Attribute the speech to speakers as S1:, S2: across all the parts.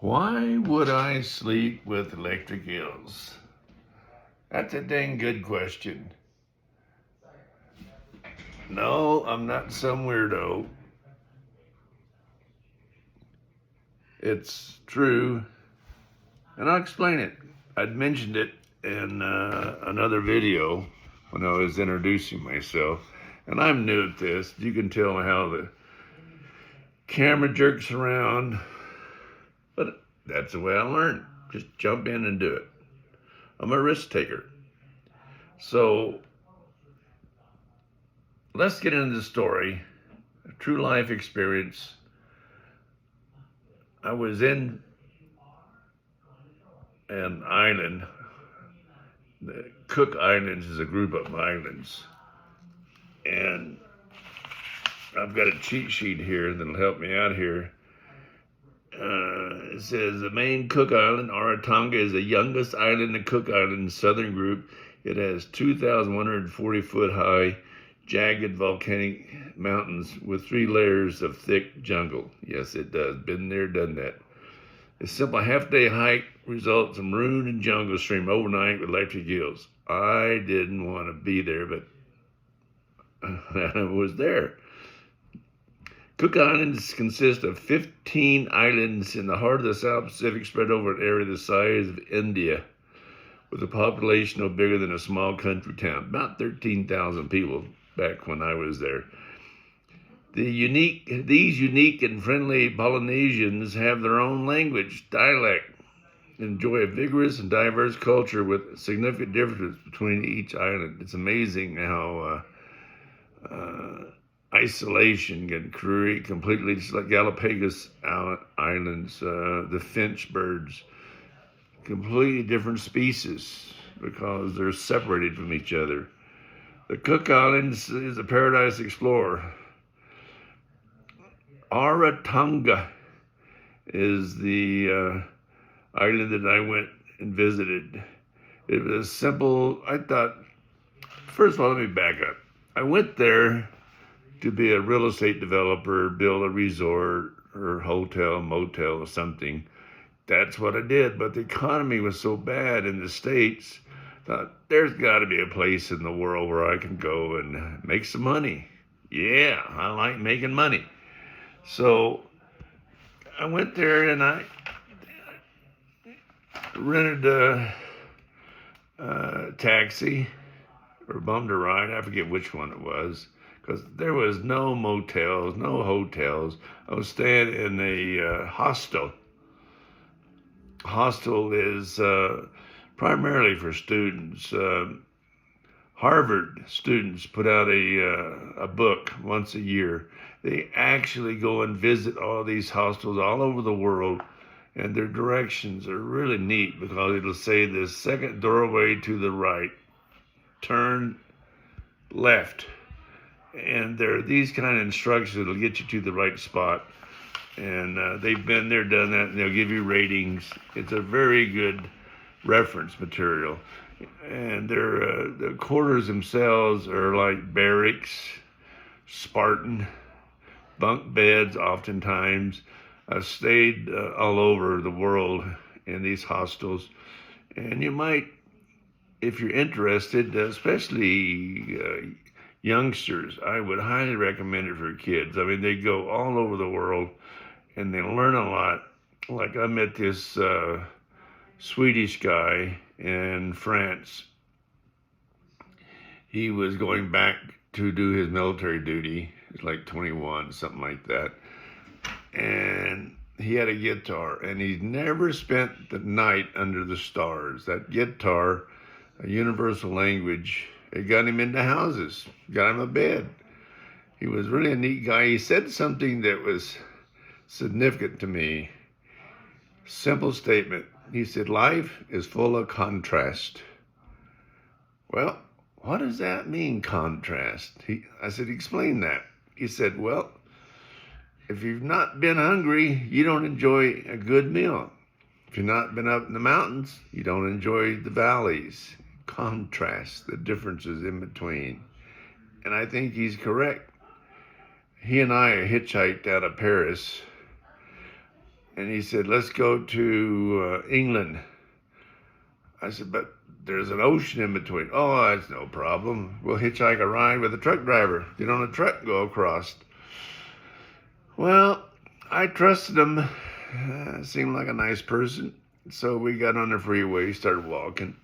S1: Why would I sleep with electric eels? That's a dang good question. No, I'm not some weirdo. It's true, and I'll explain it. I'd mentioned it in another video when I was introducing myself, and I'm new at this. You can tell how the camera jerks around, but that's the way I learn. Just jump in and do it. I'm a risk taker. So let's get into the story. A true life experience. I was in an island. The Cook Islands is a group of islands. And I've got a cheat sheet here that'll help me out here. It says the main Cook Island, Rarotonga, is the youngest island in the Cook Islands southern group. It has 2,140 foot high, jagged volcanic mountains with 3 layers of thick jungle. Yes, it does. Been there, done that. A simple half-day hike results in maroon and jungle stream overnight with electric eels. I didn't want to be there, but I was there. Cook Islands consist of 15 islands in the heart of the South Pacific, spread over an area the size of India, with a population no bigger than a small country town, about 13,000 people back when I was there. These unique and friendly Polynesians have their own language, dialect, enjoy a vigorous and diverse culture with significant differences between each island. It's amazing how isolation can create completely, just like Galapagos Islands, the finch birds, completely different species because they're separated from each other. The Cook Islands is a paradise explorer. Rarotonga is the island that I went and visited. It was simple. I thought, first of all, let me back up. I went there to be a real estate developer, build a resort or hotel, motel or something. That's what I did. But the economy was so bad in the States, I thought there's got to be a place in the world where I can go and make some money. Yeah, I like making money. So I went there and I rented a taxi or bummed a ride. I forget which one it was, because there was no motels, no hotels. I was staying in a hostel. Hostel is primarily for students. Harvard students put out a book once a year. They actually go and visit all these hostels all over the world, and their directions are really neat because it'll say the second doorway to the right, turn left. And there are these kind of instructions that'll get you to the right spot. And they've been there, done that, and they'll give you ratings. It's a very good reference material. And the quarters themselves are like barracks, Spartan, bunk beds oftentimes. I've stayed all over the world in these hostels. And you might, if you're interested, especially youngsters, I would highly recommend it for kids. I mean, they go all over the world and they learn a lot. Like I met this Swedish guy in France. He was going back to do his military duty. He's like 21, something like that. And he had a guitar, and he'd never spent the night under the stars. That guitar, a universal language, it got him into houses, got him a bed. He was really a neat guy. He said something that was significant to me. Simple statement. He said, life is full of contrast. Well, what does that mean, contrast? I said, explain that. He said, well, if you've not been hungry, you don't enjoy a good meal. If you've not been up in the mountains, you don't enjoy the valleys. Contrast, the differences in between. And I think he's correct. He and I hitchhiked out of Paris. And he said, let's go to England. I said, but there's an ocean in between. Oh, that's no problem. We'll hitchhike a ride with a truck driver. Get on a truck and go across. Well, I trusted him. Seemed like a nice person. So we got on the freeway, started walking,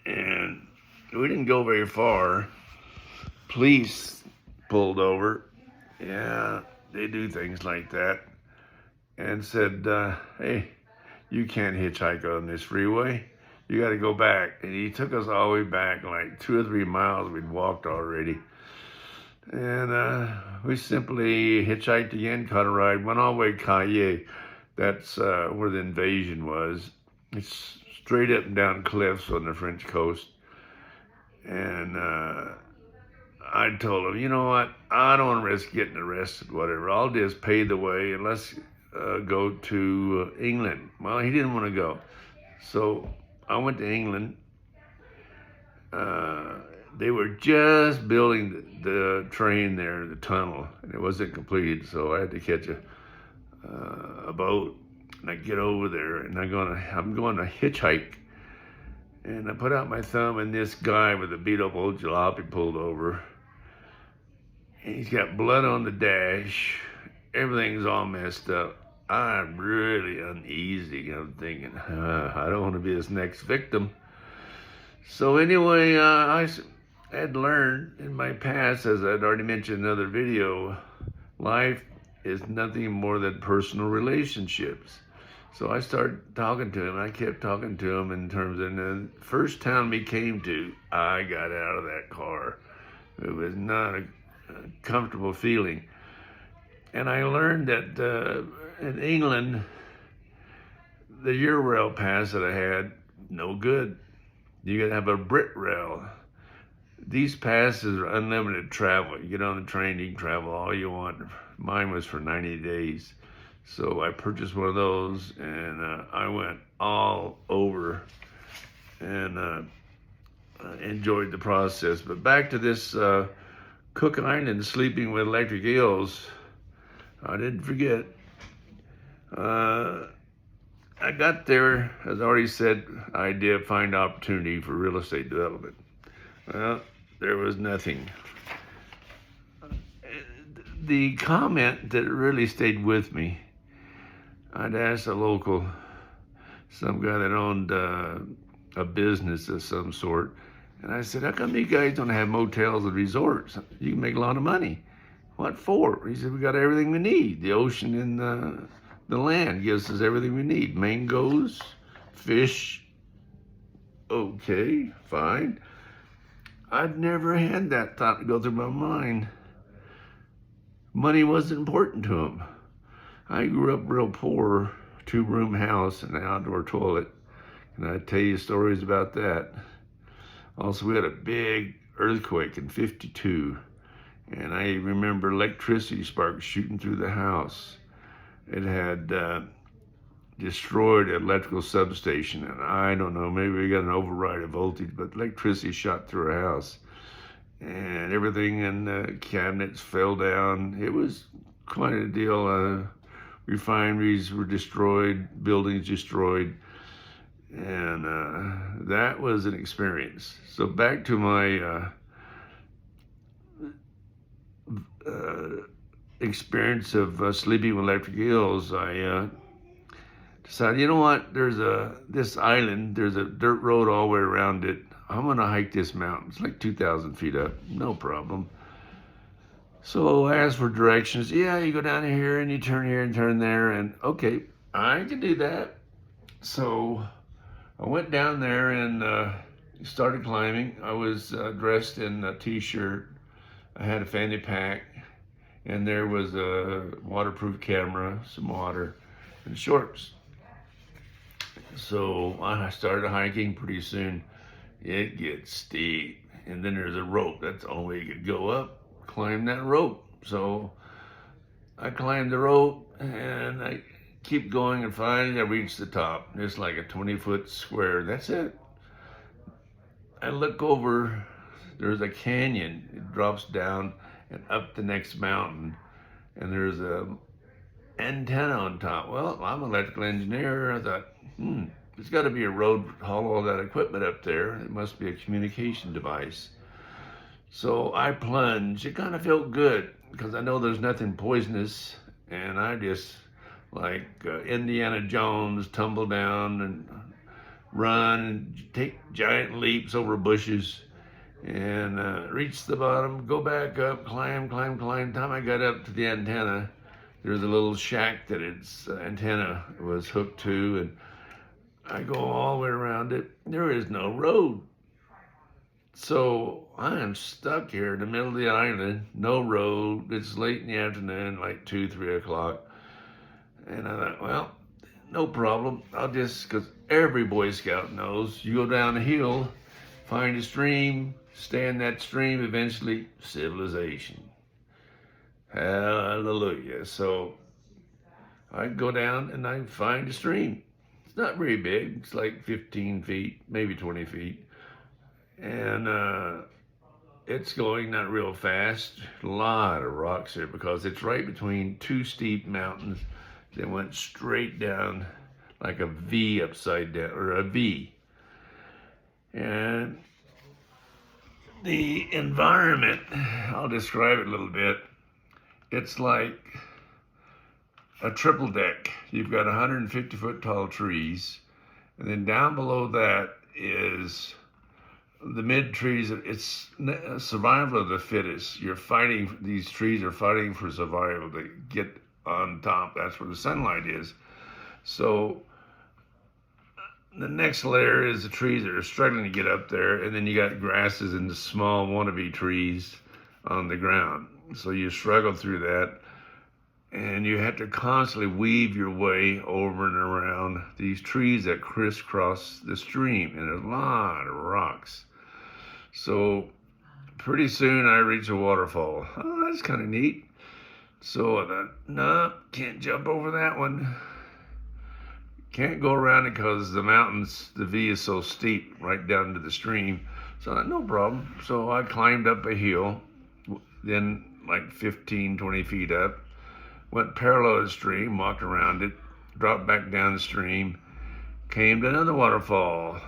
S1: and we didn't go very far. Police pulled over. Yeah, they do things like that. And said, hey, you can't hitchhike on this freeway. You got to go back. And he took us all the way back, like 2 or 3 miles we'd walked already. And we simply hitchhiked again, caught a ride, went all the way to Cayenne. That's where the invasion was. It's straight up and down cliffs on the French coast. And I told him, you know what? I don't want to risk getting arrested, whatever. I'll just pay the way and let's go to England. Well, he didn't want to go. So I went to England. They were just building the train there, the tunnel, and it wasn't completed. So I had to catch a boat, and I get over there, and I'm going to hitchhike. And I put out my thumb, and this guy with a beat up old jalopy pulled over. And he's got blood on the dash. Everything's all messed up. I'm really uneasy. I'm thinking, I don't want to be this next victim. So anyway, I had learned in my past, as I'd already mentioned in another video, life is nothing more than personal relationships. So I started talking to him. I kept talking to him in terms of the first town we came to, I got out of that car. It was not a comfortable feeling. And I learned that in England, the Eurail pass that I had, no good. You gotta have a Brit rail. These passes are unlimited travel. You get on the train, you can travel all you want. Mine was for 90 days. So I purchased one of those, and I went all over and enjoyed the process. But back to this Cook Island, sleeping with electric eels. I didn't forget. I got there, as I already said, idea, find opportunity for real estate development. Well, there was nothing. The comment that really stayed with me, I'd asked a local, some guy that owned a business of some sort, and I said, how come you guys don't have motels and resorts? You can make a lot of money. What for? He said, we got everything we need. The ocean and the land gives us everything we need. Mangoes, fish, okay, fine. I'd never had that thought go through my mind. Money wasn't important to him. I grew up real poor, 2-room house and an outdoor toilet. And I'd tell you stories about that. Also, we had a big earthquake in '52. And I remember electricity sparks shooting through the house. It had destroyed an electrical substation, and I don't know, maybe we got an override of voltage, but electricity shot through our house, and everything in the cabinets fell down. It was quite a deal. Refineries were destroyed, buildings destroyed, and that was an experience. So back to my experience of sleeping with electric eels, I decided, you know what, there's this island, there's a dirt road all the way around it. I'm gonna hike this mountain. It's like 2,000 feet up, no problem. So I asked for directions. Yeah, you go down here and you turn here and turn there, and okay, I can do that. So I went down there and started climbing. I was dressed in a t-shirt. I had a fanny pack, and there was a waterproof camera, some water, and shorts. So I started hiking. Pretty soon it gets steep, and then there's a rope. That's the only way you could go up, climb that rope. So I climbed the rope, and I keep going, and finally I reached the top. It's like a 20-foot square. That's it. I look over, there's a canyon. It drops down and up the next mountain, and there's a antenna on top. Well, I'm an electrical engineer. I thought, there's got to be a road to haul all that equipment up there. It must be a communication device. So I plunged. It kind of felt good because I know there's nothing poisonous, and I just like Indiana Jones tumble down and run and take giant leaps over bushes and reach the bottom, go back up, climb, climb, climb. Time I got up to the antenna, there's a little shack that its antenna was hooked to, and I go all the way around it. There is no road. So I am stuck here in the middle of the island, no road. It's late in the afternoon, like 2, 3 o'clock. And I thought, well, no problem. I'll just, because every Boy Scout knows, you go down the hill, find a stream, stay in that stream, eventually civilization. Hallelujah. So I go down and I find a stream. It's not very big. It's like 15 feet, maybe 20 feet. And it's going not real fast. A lot of rocks there because it's right between two steep mountains that went straight down like a V upside down, or a V. And the environment, I'll describe it a little bit. It's like a triple deck. You've got 150-foot tall trees, and then down below that is the mid trees. It's survival of the fittest. You're fighting, these trees are fighting for survival to get on top. That's where the sunlight is. So the next layer is the trees that are struggling to get up there, and then you got grasses and the small wannabe trees on the ground. So you struggle through that, and you have to constantly weave your way over and around these trees that crisscross the stream, and there's a lot of rocks. So pretty soon I reach a waterfall. Oh, that's kind of neat. So I thought, no, can't jump over that one. Can't go around it because the mountains, the V is so steep right down to the stream. So I thought, no problem. So I climbed up a hill, then like 15, 20 feet up, went parallel to the stream, walked around it, dropped back down the stream, came to another waterfall.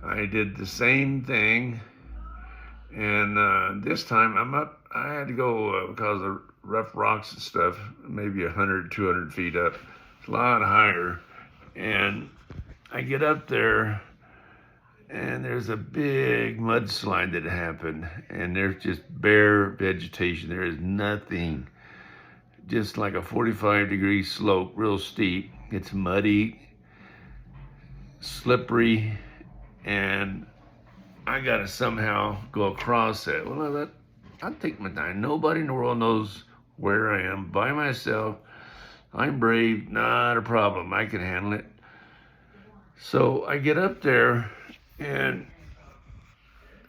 S1: I did the same thing, and this time I'm up. I had to go because of rough rocks and stuff, maybe 100, 200 feet up. It's a lot higher. And I get up there, and there's a big mudslide that happened, and there's just bare vegetation. There is nothing, just like a 45-degree slope, real steep. It's muddy, slippery, and I gotta somehow go across that. Well, I thought, I'll take my time. Nobody in the world knows where I am, by myself. I'm brave, not a problem. I can handle it. So I get up there, and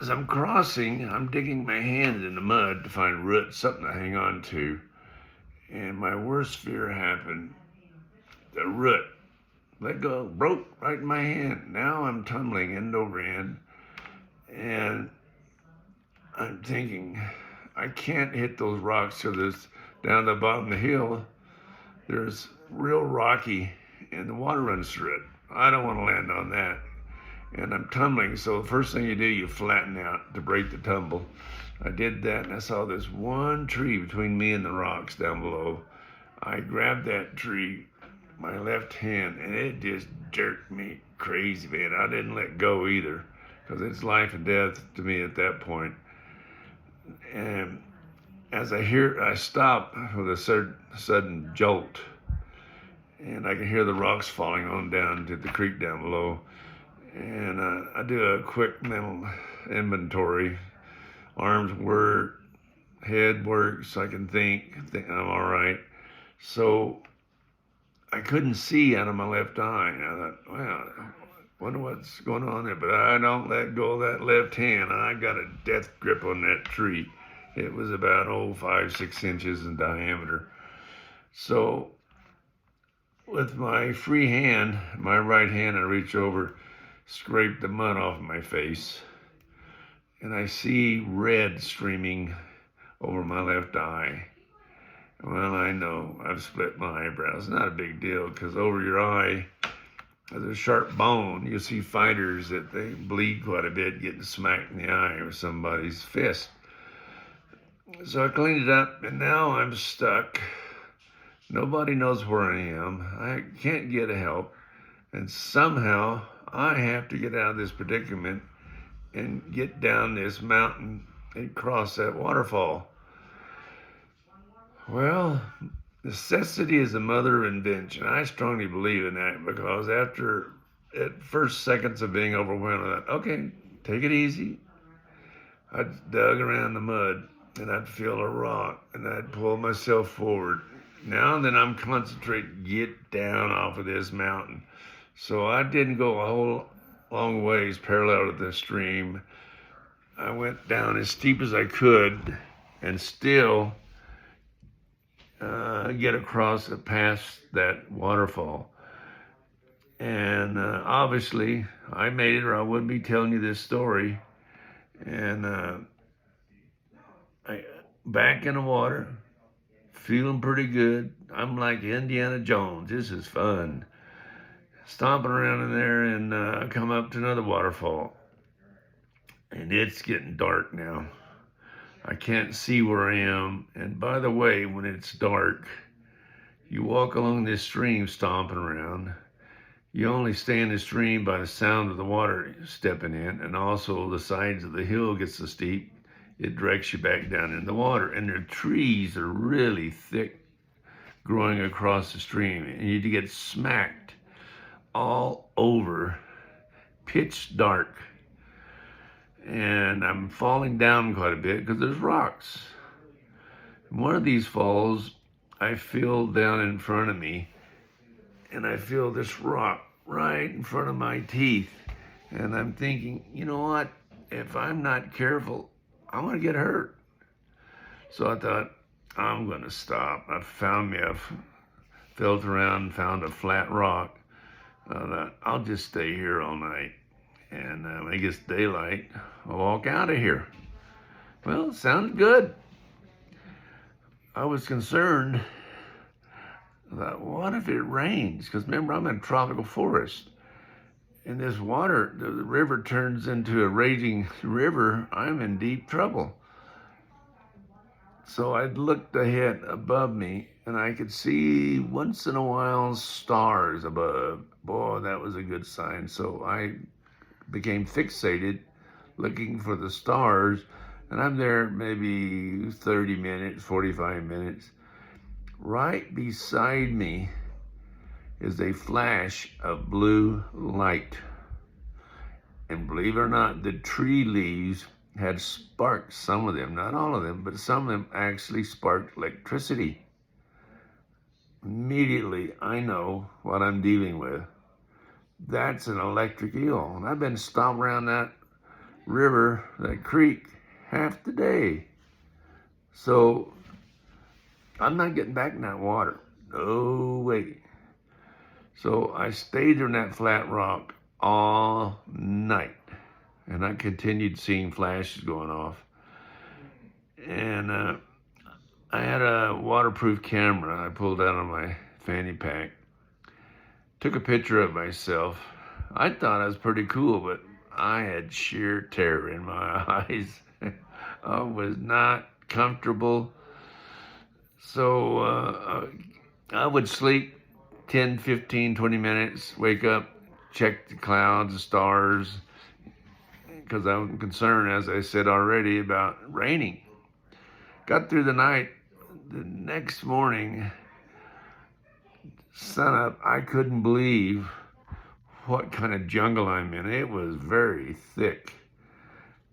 S1: as I'm crossing, I'm digging my hand in the mud to find roots, something to hang on to. And my worst fear happened. The root let go, broke right in my hand. Now I'm tumbling end over end, and I'm thinking, I can't hit those rocks to this down the bottom of the hill. There's real rocky, and the water runs through it. I don't want to land on that. And I'm tumbling, so the first thing you do, you flatten out to break the tumble. I did that, and I saw this one tree between me and the rocks down below. I grabbed that tree, my left hand, and it just jerked me crazy, man. I didn't let go either, because it's life and death to me at that point. And as I stop with a sudden jolt, and I can hear the rocks falling on down to the creek down below. And I do a quick mental inventory. Arms work, head works, I can think I'm all right. So I couldn't see out of my left eye. I thought, well, wonder what's going on there. But I don't let go of that left hand. I got a death grip on that tree. It was about 5, 6 inches in diameter. So with my free hand, my right hand, I reach over, scrape the mud off my face, and I see red streaming over my left eye. Well, I know I've split my eyebrows. Not a big deal because over your eye, there's a sharp bone. You see fighters that they bleed quite a bit getting smacked in the eye with somebody's fist. So I cleaned it up and now I'm stuck. Nobody knows where I am. I can't get help. And somehow I have to get out of this predicament and get down this mountain and cross that waterfall. Well, necessity is the mother of invention. I strongly believe in that because after at first seconds of being overwhelmed, I thought, okay, take it easy. I dug around the mud and I'd feel a rock and I'd pull myself forward. Now and then I'm concentrating, get down off of this mountain. So I didn't go a whole long ways parallel to the stream. I went down as steep as I could and still get across past that waterfall. And obviously, I made it or I wouldn't be telling you this story. And I back in the water, feeling pretty good. I'm like Indiana Jones. This is fun. Stomping around in there and come up to another waterfall. And it's getting dark now. I can't see where I am. And by the way, when it's dark, you walk along this stream stomping around. You only stay in the stream by the sound of the water stepping in, and also the sides of the hill gets so steep, it directs you back down in the water. And the trees are really thick growing across the stream, and you get smacked all over, pitch dark. And I'm falling down quite a bit because there's rocks. One of these falls, I feel down in front of me, and I feel this rock right in front of my teeth. And I'm thinking, you know what? If I'm not careful, I'm going to get hurt. So I thought, I'm going to stop. I felt around and found a flat rock. I thought, I'll just stay here all night. And when it gets daylight, I'll walk out of here. Well, it sounded good. I was concerned that what if it rains? Because remember, I'm in a tropical forest. And this water, the river turns into a raging river, I'm in deep trouble. So I looked ahead above me and I could see once in a while stars above. Boy, that was a good sign. So I became fixated looking for the stars, and I'm there maybe 30 minutes, 45 minutes. Right beside me is a flash of blue light. And believe it or not, the tree leaves had sparked, some of them, not all of them, but some of them actually sparked electricity. Immediately, I know what I'm dealing with. That's an electric eel. And I've been stomping around that river, that creek, half the day. So I'm not getting back in that water. No way. So I stayed on that flat rock all night. And I continued seeing flashes going off. And I had a waterproof camera I pulled out of my fanny pack. Took a picture of myself. I thought I was pretty cool, but I had sheer terror in my eyes. I was not comfortable. So I would sleep 10, 15, 20 minutes, wake up, check the clouds, the stars, because I'm concerned, as I said already, about raining. Got through the night. The next morning, sun up, I couldn't believe what kind of jungle I'm in. It was very thick.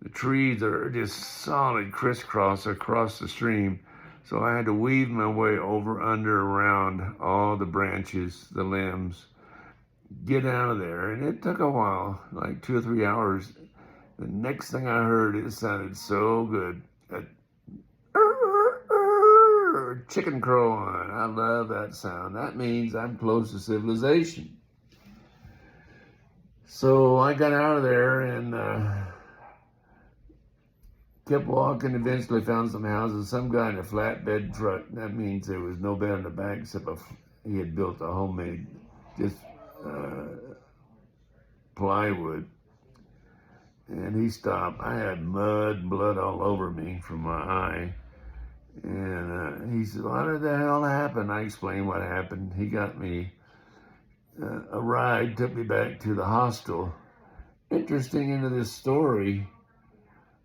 S1: The trees are just solid crisscross across the stream. So I had to weave my way over, under, around all the branches, the limbs, get out of there. And it took a while, like 2 or 3 hours. The next thing I heard, it sounded so good. Chicken crowing. I love that sound. That means I'm close to civilization. So I got out of there and Kept walking, eventually found some houses, some guy in a flatbed truck. That means there was no bed in the back except he had built a homemade, just plywood. And he stopped. I had mud and blood all over me from my eye. And he said, "What the hell happened?" I explained what happened. He got me a ride, took me back to the hostel. Interesting into this story,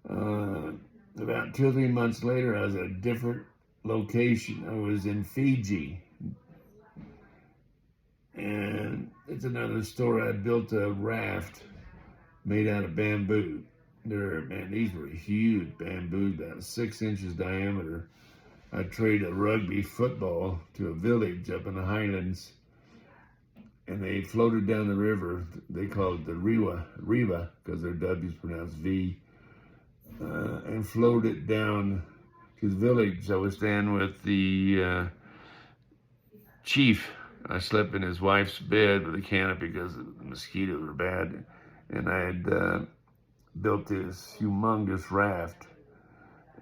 S1: about 2 or 3 months later, I was at a different location. I was in Fiji. And it's another story. I built a raft made out of bamboo. These were huge bamboos, about 6 inches diameter. I traded a rugby football to a village up in the highlands, and they floated down the river. They called it the Riva, because their W's pronounced V, and floated down to the village. I was staying with the chief. I slept in his wife's bed with a canopy because the mosquitoes were bad, and I had built this humongous raft.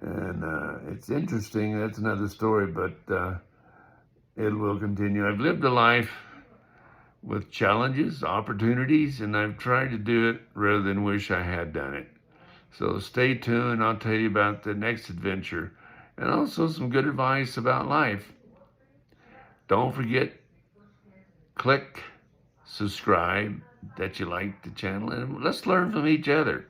S1: And it's interesting. That's another story, but it will continue. I've lived a life with challenges, opportunities, and I've tried to do it rather than wish I had done it. So stay tuned. I'll tell you about the next adventure and also some good advice about life. Don't forget, click subscribe that you like the channel, and let's learn from each other.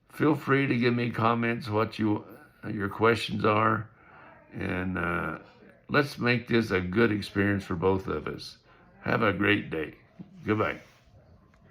S1: Feel free to give me comments what your questions are, and let's make this a good experience for both of us. Have a great day. Goodbye.